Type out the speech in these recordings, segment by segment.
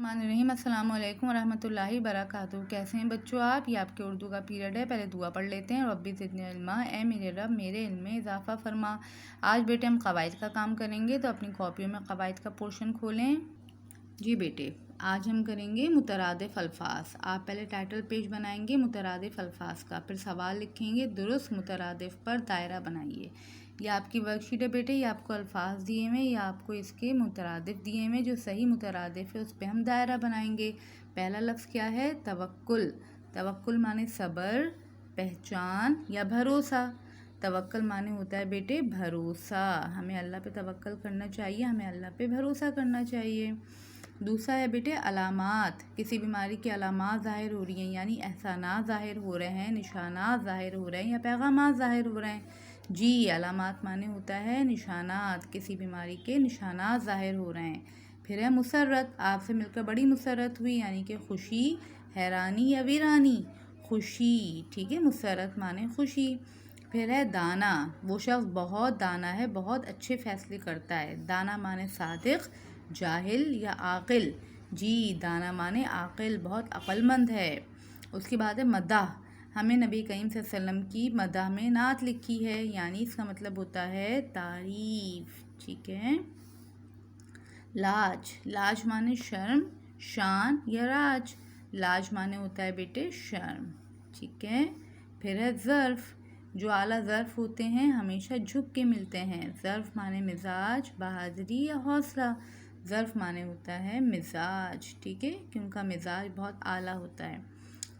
बिस्मिल्लाहिर्रहमानिर्रहीम। अस्सलाम वालेकुम वरहमतुल्लाहि वबरकातुहू। कैसे हैं बच्चों आप? ये आपके उर्दू का पीरियड है। पहले दुआ पढ़ लेते हैं। रब्बी ज़िदनी इल्मा, ए मेरे रब मेरे इल्म में इजाफ़ा फरमा। आज बेटे हम क़वाइद का काम करेंगे, तो अपनी कॉपियों में क़वाइद का पोर्शन खोलें। जी बेटे, आज हम करेंगे मुतरादिफ़ अल्फ़ाज़। आप पहले टाइटल पेज बनाएंगे मुतरादिफ़ अल्फ़ाज़ का, फिर सवाल लिखेंगे दुरुस्त मुतरादिफ़ पर दायरा बनाइए। ये आपकी वर्कशीट है बेटे। ये आपको अल्फ़ाज़ दिए हुए, या आपको इसके मुतरादिफ़ दिए हुए। जो सही मुतरादिफ़ है उस पे हम दायरा बनाएंगे। पहला लफ्ज़ क्या है? तवक्कुल। तवक्कुल माने सब्र, पहचान या भरोसा। तवक्कुल माने होता है बेटे भरोसा। हमें अल्लाह पे तवक्कुल करना चाहिए, हमें अल्लाह पे भरोसा करना चाहिए। दूसरा है बेटे अलामात। किसी बीमारी की अलामात ज़ाहिर हो रही हैं, यानी एहसानात ज़ाहिर हो रहे हैं, निशानात ज़ाहिर हो रहे हैं, या पैगामात ज़ाहिर हो रहे हैं। जी, अलामात माने होता है निशानात। किसी बीमारी के निशानात ज़ाहिर हो रहे हैं। फिर है मुसर्रत। आपसे मिलकर बड़ी मुसर्रत हुई, यानी कि खुशी, हैरानी या वीरानी। खुशी, ठीक है। मुसर्रत माने खुशी। फिर है दाना। वो शख्स बहुत दाना है, बहुत अच्छे फैसले करता है। दाना माने सादिक, जाहिल या आकिल। जी, दाना माने आकिल, बहुत अक्लमंद है। उसके बाद है मदाह। हमें नबी करीम सल्लल्लाहु अलैहि वसल्लम की मदाह में नात लिखी है, यानी इसका मतलब होता है तारीफ, ठीक है। लाज। लाज माने शर्म, शान या राज। लाज माने होता है बेटे शर्म, ठीक है। फिर है ज़र्फ़। जो आला ज़र्फ़ होते हैं हमेशा झुक के मिलते हैं। ज़र्फ़ माने मिजाज, बहादुरी या हौसला। ज़र्फ़ माने होता है मिजाज, ठीक है, कि उनका मिजाज बहुत आला होता है।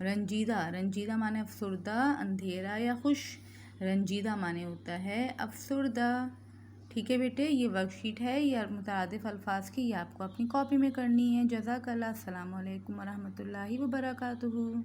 रंजीदा। रंजीदा माने अफसुर्दा, अंधेरा या खुश। रंजीदा माने होता है अफसुर्दा, ठीक है बेटे। ये वर्कशीट है, ये मुतरादिफ़ अल्फ़ाज़ की। ये आपको अपनी कॉपी में करनी है। जज़ाकल्लाह। अस्सलामु अलैकुम वरहमतुल्लाहि वबरकातुहू।